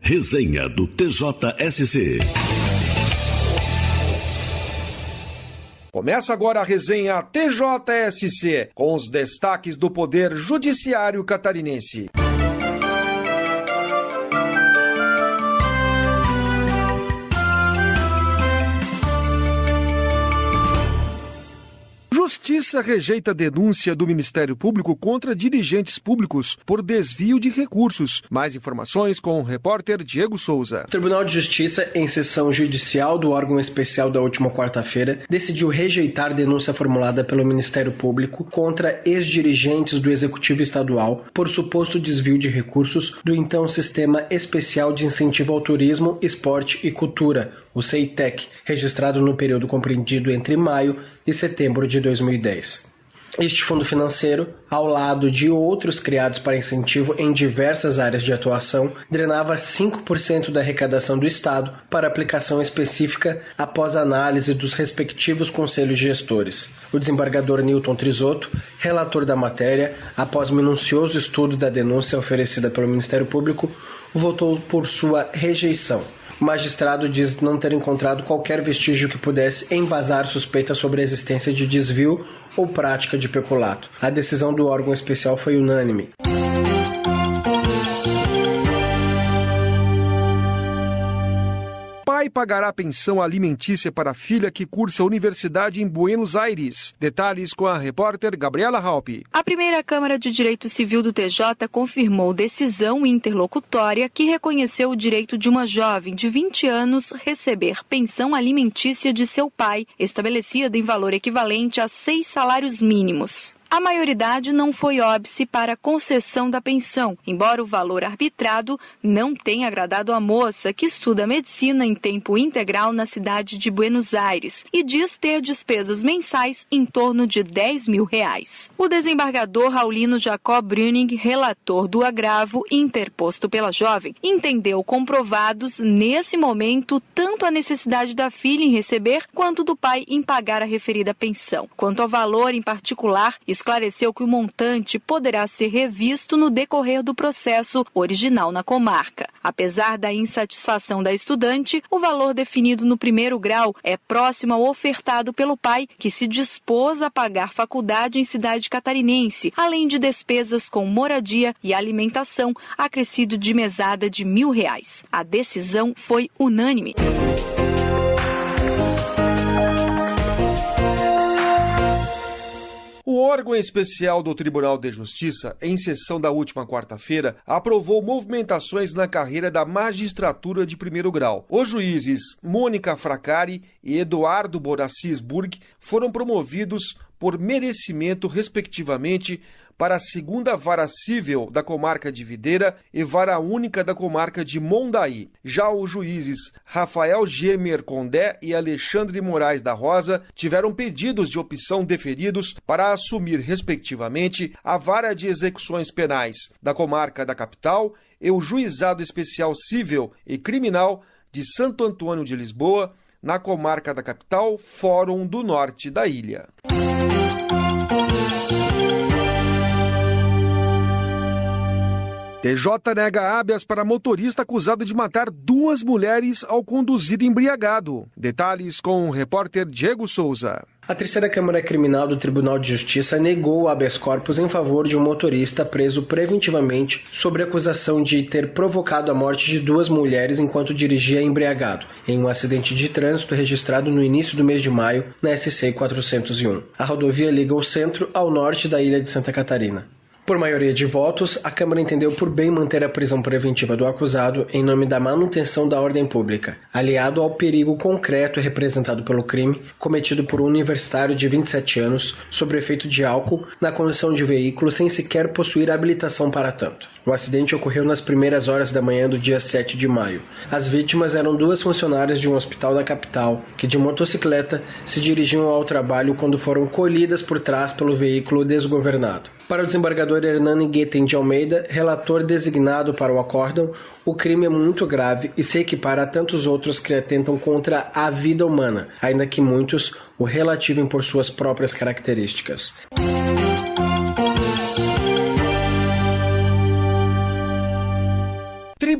Resenha do TJSC. Começa agora a resenha TJSC, com os destaques do Poder Judiciário Catarinense. Justiça rejeita denúncia do Ministério Público contra dirigentes públicos por desvio de recursos. Mais informações com o repórter Diego Souza. O Tribunal de Justiça, em sessão judicial do órgão especial da última quarta-feira, decidiu rejeitar denúncia formulada pelo Ministério Público contra ex-dirigentes do Executivo Estadual por suposto desvio de recursos do então Sistema Especial de Incentivo ao Turismo, Esporte e Cultura, o CEITEC, registrado no período compreendido entre maio e setembro de 2010. Este fundo financeiro, ao lado de outros criados para incentivo em diversas áreas de atuação, drenava 5% da arrecadação do Estado para aplicação específica após análise dos respectivos conselhos gestores. O desembargador Newton Trisotto, relator da matéria, após minucioso estudo da denúncia oferecida pelo Ministério Público, votou por sua rejeição. O magistrado diz não ter encontrado qualquer vestígio que pudesse embasar suspeita sobre a existência de desvio ou prática de peculato. A decisão do órgão especial foi unânime. Pai pagará pensão alimentícia para a filha que cursa a universidade em Buenos Aires. Detalhes com a repórter Gabriela Halpe. A primeira Câmara de Direito Civil do TJ confirmou decisão interlocutória que reconheceu o direito de uma jovem de 20 anos receber pensão alimentícia de seu pai, estabelecida em valor equivalente a 6 salários mínimos. A maioridade não foi óbice para a concessão da pensão, embora o valor arbitrado não tenha agradado a moça que estuda medicina em tempo integral na cidade de Buenos Aires e diz ter despesas mensais em torno de R$10 mil. O desembargador Raulino Jacob Brüning, relator do agravo interposto pela jovem, entendeu comprovados nesse momento tanto a necessidade da filha em receber quanto do pai em pagar a referida pensão. Quanto ao valor em particular, esclareceu que o montante poderá ser revisto no decorrer do processo original na comarca. Apesar da insatisfação da estudante, o valor definido no primeiro grau é próximo ao ofertado pelo pai, que se dispôs a pagar faculdade em cidade catarinense, além de despesas com moradia e alimentação, acrescido de mesada de R$1.000. A decisão foi unânime. O órgão especial do Tribunal de Justiça, em sessão da última quarta-feira, aprovou movimentações na carreira da magistratura de primeiro grau. Os juízes Mônica Fracari e Eduardo Borassis Burg foram promovidos por merecimento, respectivamente, para a segunda vara cível da comarca de Videira e vara única da comarca de Mondaí. Já os juízes Rafael Gemer Condé e Alexandre Moraes da Rosa tiveram pedidos de opção deferidos para assumir, respectivamente, a vara de execuções penais da comarca da capital e o juizado especial civil e criminal de Santo Antônio de Lisboa, na comarca da capital, Fórum do Norte da ilha. TJ nega habeas para motorista acusado de matar 2 mulheres ao conduzir embriagado. Detalhes com o repórter Diego Souza. A terceira Câmara Criminal do Tribunal de Justiça negou o habeas corpus em favor de um motorista preso preventivamente sobre acusação de ter provocado a morte de 2 mulheres enquanto dirigia embriagado, em um acidente de trânsito registrado no início do mês de maio na SC 401. A rodovia liga o centro ao norte da ilha de Santa Catarina. Por maioria de votos, a Câmara entendeu por bem manter a prisão preventiva do acusado em nome da manutenção da ordem pública, aliado ao perigo concreto representado pelo crime cometido por um universitário de 27 anos sob efeito de álcool na condução de veículo sem sequer possuir habilitação para tanto. O acidente ocorreu nas primeiras horas da manhã do dia 7 de maio. As vítimas eram 2 funcionárias de um hospital da capital que, de motocicleta, se dirigiam ao trabalho quando foram colhidas por trás pelo veículo desgovernado. Para o desembargador Hernani Guetem de Almeida, relator designado para o acórdão, o crime é muito grave e se equipara a tantos outros que atentam contra a vida humana, ainda que muitos o relativem por suas próprias características.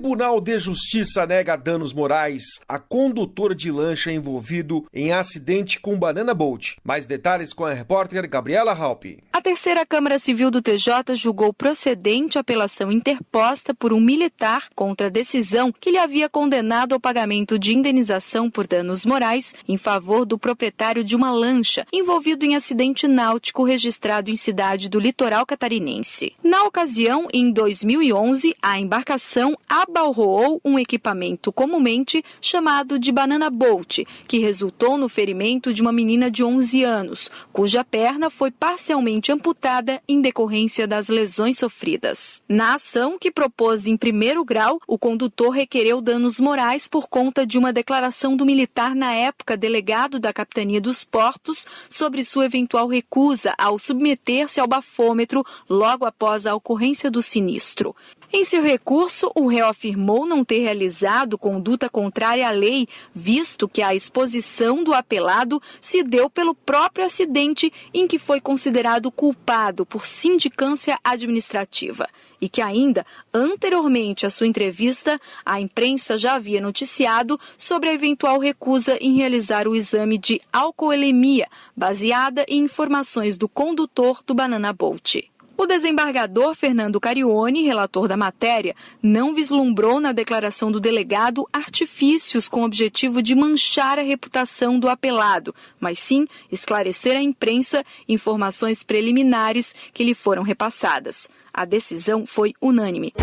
Tribunal de Justiça nega danos morais a condutor de lancha envolvido em acidente com Banana Boat. Mais detalhes com a repórter Gabriela Halpe. A terceira Câmara Civil do TJ julgou procedente a apelação interposta por um militar contra a decisão que lhe havia condenado ao pagamento de indenização por danos morais em favor do proprietário de uma lancha envolvido em acidente náutico registrado em cidade do litoral catarinense. Na ocasião, em 2011, a embarcação abalroou um equipamento comumente chamado de Banana Boat, que resultou no ferimento de uma menina de 11 anos, cuja perna foi parcialmente amputada em decorrência das lesões sofridas. Na ação, que propôs em primeiro grau, o condutor requereu danos morais por conta de uma declaração do militar na época delegado da Capitania dos Portos sobre sua eventual recusa ao submeter-se ao bafômetro logo após a ocorrência do sinistro. Em seu recurso, o réu afirmou não ter realizado conduta contrária à lei, visto que a exposição do apelado se deu pelo próprio acidente em que foi considerado culpado por sindicância administrativa. E que ainda, anteriormente à sua entrevista, a imprensa já havia noticiado sobre a eventual recusa em realizar o exame de alcoolemia, baseada em informações do condutor do Banana Boat. O desembargador Fernando Carione, relator da matéria, não vislumbrou na declaração do delegado artifícios com o objetivo de manchar a reputação do apelado, mas sim esclarecer à imprensa informações preliminares que lhe foram repassadas. A decisão foi unânime.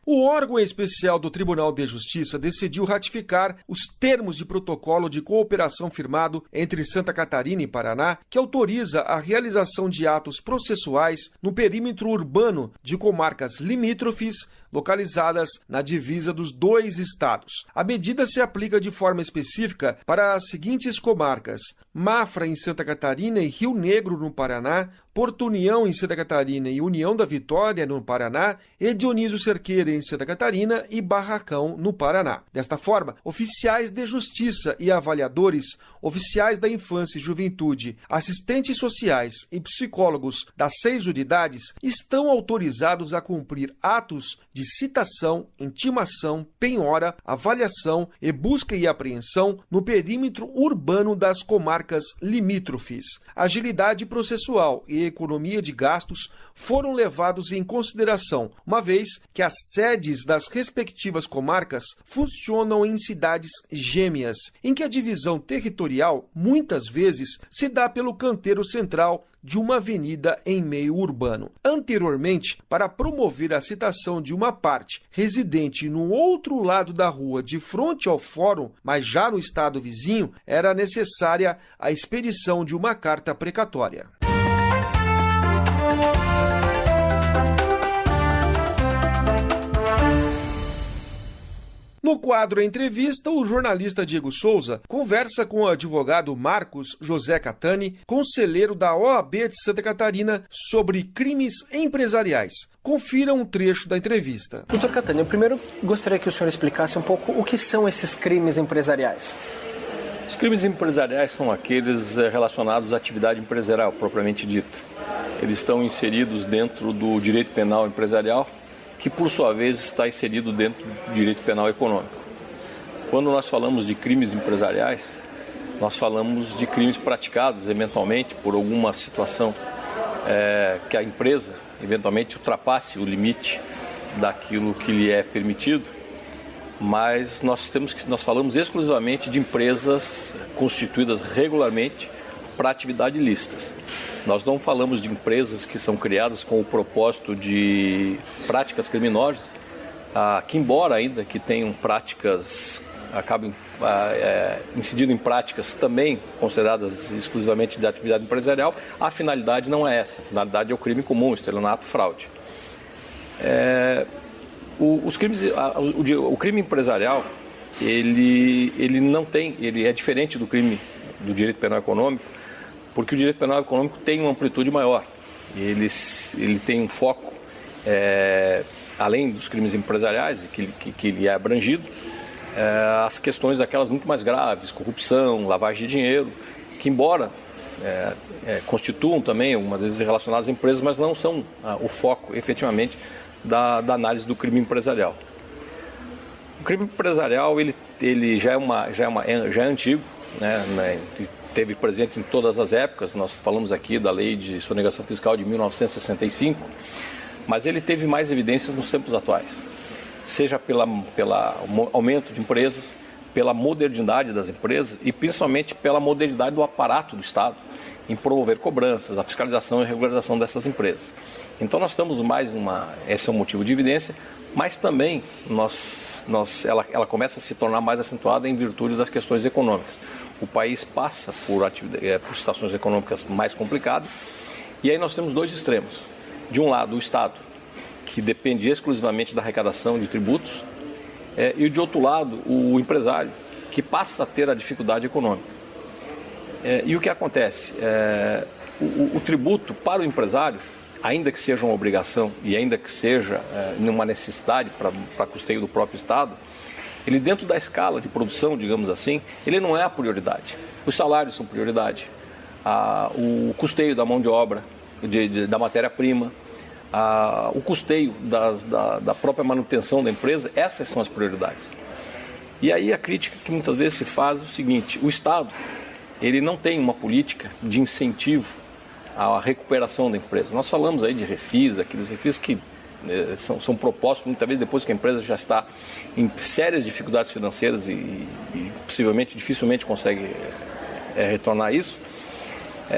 O órgão especial do Tribunal de Justiça decidiu ratificar os termos de protocolo de cooperação firmado entre Santa Catarina e Paraná, que autoriza a realização de atos processuais no perímetro urbano de comarcas limítrofes localizadas na divisa dos dois estados. A medida se aplica de forma específica para as seguintes comarcas: Mafra, em Santa Catarina, e Rio Negro, no Paraná, Porto União, em Santa Catarina, e União da Vitória, no Paraná, e Dionísio Cerqueira, em Santa Catarina, e Barracão, no Paraná. Desta forma, oficiais de justiça e avaliadores, oficiais da infância e juventude, assistentes sociais e psicólogos das 6 unidades estão autorizados a cumprir atos de citação, intimação, penhora, avaliação e busca e apreensão no perímetro urbano das comarcas limítrofes. Agilidade processual e economia de gastos foram levados em consideração, uma vez que as sedes das respectivas comarcas funcionam em cidades gêmeas, em que a divisão territorial muitas vezes se dá pelo canteiro central de uma avenida em meio urbano. Anteriormente, para promover a citação de uma parte residente no outro lado da rua de frente ao fórum, mas já no estado vizinho, era necessária a expedição de uma carta precatória. No quadro Entrevista, o jornalista Diego Souza conversa com o advogado Marcos José Catani, conselheiro da OAB de Santa Catarina, sobre crimes empresariais. Confira um trecho da entrevista. Doutor Catani, eu primeiro gostaria que o senhor explicasse um pouco o que são esses crimes empresariais. Os crimes empresariais são aqueles relacionados à atividade empresarial, propriamente dita. Eles estão inseridos dentro do direito penal empresarial, que por sua vez está inserido dentro do direito penal econômico. Quando nós falamos de crimes empresariais, nós falamos de crimes praticados eventualmente por alguma situação que a empresa eventualmente ultrapasse o limite daquilo que lhe é permitido, mas nós falamos exclusivamente de empresas constituídas regularmente para atividade ilícitas. Nós não falamos de empresas que são criadas com o propósito de práticas criminosas, que embora ainda que tenham práticas, acabem incidindo em práticas também consideradas exclusivamente de atividade empresarial, a finalidade não é essa. A finalidade é o crime comum, estelionato, fraude. O crime empresarial, ele é diferente do crime do direito penal econômico, porque o direito penal econômico tem uma amplitude maior. Ele tem um foco, além dos crimes empresariais, que lhe é abrangido, as questões aquelas muito mais graves, corrupção, lavagem de dinheiro, que embora constituam também algumas vezes relacionadas a empresas, mas não são o foco efetivamente da análise do crime empresarial. O crime empresarial ele já é antigo, né? Teve presente em todas as épocas. Nós falamos aqui da lei de sonegação fiscal de 1965, mas ele teve mais evidências nos tempos atuais, seja pelo aumento de empresas, pela modernidade das empresas e principalmente pela modernidade do aparato do Estado em promover cobranças, a fiscalização e regularização dessas empresas. Então nós estamos esse é um motivo de evidência, mas também ela começa a se tornar mais acentuada em virtude das questões econômicas. O país passa por situações econômicas mais complicadas e aí nós temos dois extremos. De um lado, o Estado, que depende exclusivamente da arrecadação de tributos, e de outro lado, o empresário, que passa a ter a dificuldade econômica. E o que acontece? O tributo para o empresário, ainda que seja uma obrigação e ainda que seja uma necessidade para custeio do próprio Estado, ele dentro da escala de produção, digamos assim, ele não é a prioridade. Os salários são prioridade, o custeio da mão de obra, da matéria-prima, o custeio da própria manutenção da empresa, essas são as prioridades. E aí a crítica que muitas vezes se faz é o seguinte: o Estado ele não tem uma política de incentivo à recuperação da empresa. Nós falamos aí de refis, aqueles refis que são propostos muitas vezes depois que a empresa já está em sérias dificuldades financeiras e possivelmente, dificilmente consegue retornar isso.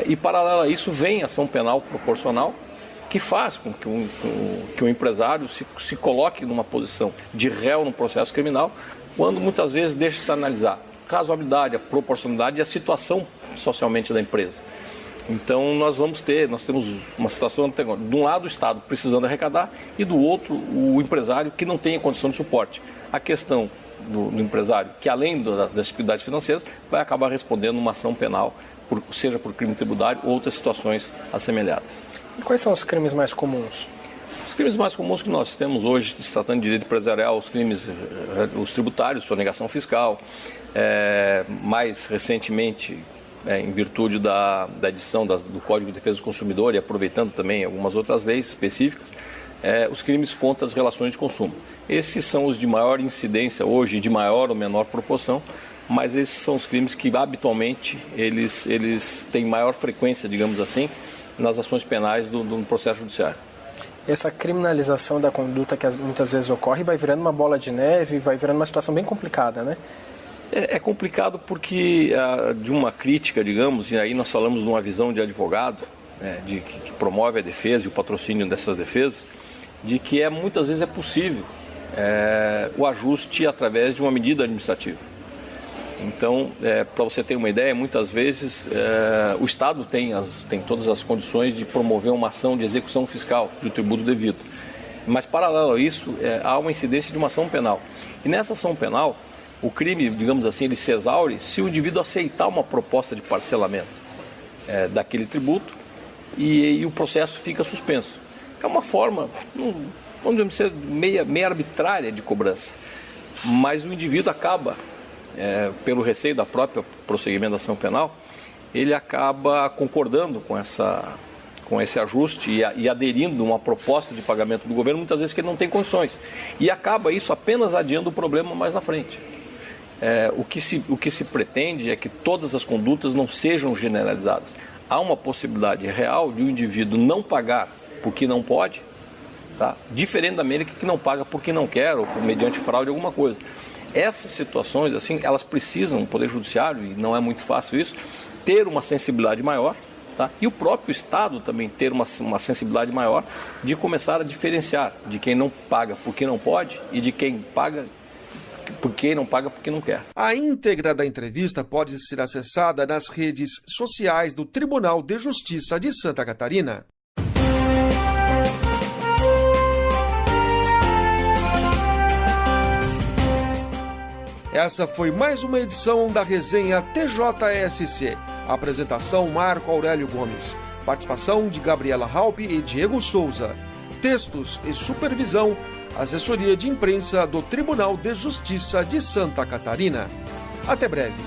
E paralelo a isso vem a ação penal proporcional, que faz com que o empresário se coloque numa posição de réu no processo criminal, quando muitas vezes deixa-se analisar a razoabilidade, a proporcionalidade e a situação socialmente da empresa. Então nós temos uma situação, de um lado o Estado precisando arrecadar e do outro o empresário que não tem a condição de suporte. A questão do empresário, que além das dificuldades financeiras, vai acabar respondendo uma ação penal, seja por crime tributário ou outras situações assemelhadas. E quais são os crimes mais comuns? Os crimes mais comuns que nós temos hoje, se tratando de direito empresarial, os tributários, sonegação fiscal, mais recentemente, em virtude da edição do Código de Defesa do Consumidor e aproveitando também algumas outras leis específicas, os crimes contra as relações de consumo. Esses são os de maior incidência hoje, de maior ou menor proporção, mas esses são os crimes que habitualmente eles têm maior frequência, digamos assim, nas ações penais do processo judiciário. Essa criminalização da conduta que muitas vezes ocorre vai virando uma bola de neve, vai virando uma situação bem complicada, né? É complicado porque de uma crítica, digamos, e aí nós falamos de uma visão de advogado, que promove a defesa e o patrocínio dessas defesas, de que muitas vezes é possível o ajuste através de uma medida administrativa. Então, para você ter uma ideia, muitas vezes o Estado tem todas as condições de promover uma ação de execução fiscal de um tributo devido. Mas, paralelo a isso, há uma incidência de uma ação penal. E nessa ação penal, o crime, digamos assim, ele se exaure se o indivíduo aceitar uma proposta de parcelamento daquele tributo e o processo fica suspenso. É uma forma, vamos dizer, meia arbitrária de cobrança. Mas o indivíduo acaba, pelo receio da própria prosseguimento da ação penal, ele acaba concordando com esse ajuste e aderindo a uma proposta de pagamento do governo, muitas vezes que ele não tem condições. E acaba isso apenas adiando o problema mais na frente. O que se pretende é que todas as condutas não sejam generalizadas. Há uma possibilidade real de um indivíduo não pagar porque não pode, tá? Diferente da maneira que não paga porque não quer ou mediante fraude alguma coisa. Essas situações, assim, elas precisam, o Poder Judiciário, e não é muito fácil isso, ter uma sensibilidade maior, tá? E o próprio Estado também ter uma sensibilidade maior de começar a diferenciar de quem não paga porque não pode e de quem paga porque não paga porque não quer. A íntegra da entrevista pode ser acessada nas redes sociais do Tribunal de Justiça de Santa Catarina. Essa foi mais uma edição da resenha TJSC. Apresentação Marco Aurélio Gomes. Participação de Gabriela Halpe e Diego Souza. Textos e supervisão, assessoria de imprensa do Tribunal de Justiça de Santa Catarina. Até breve.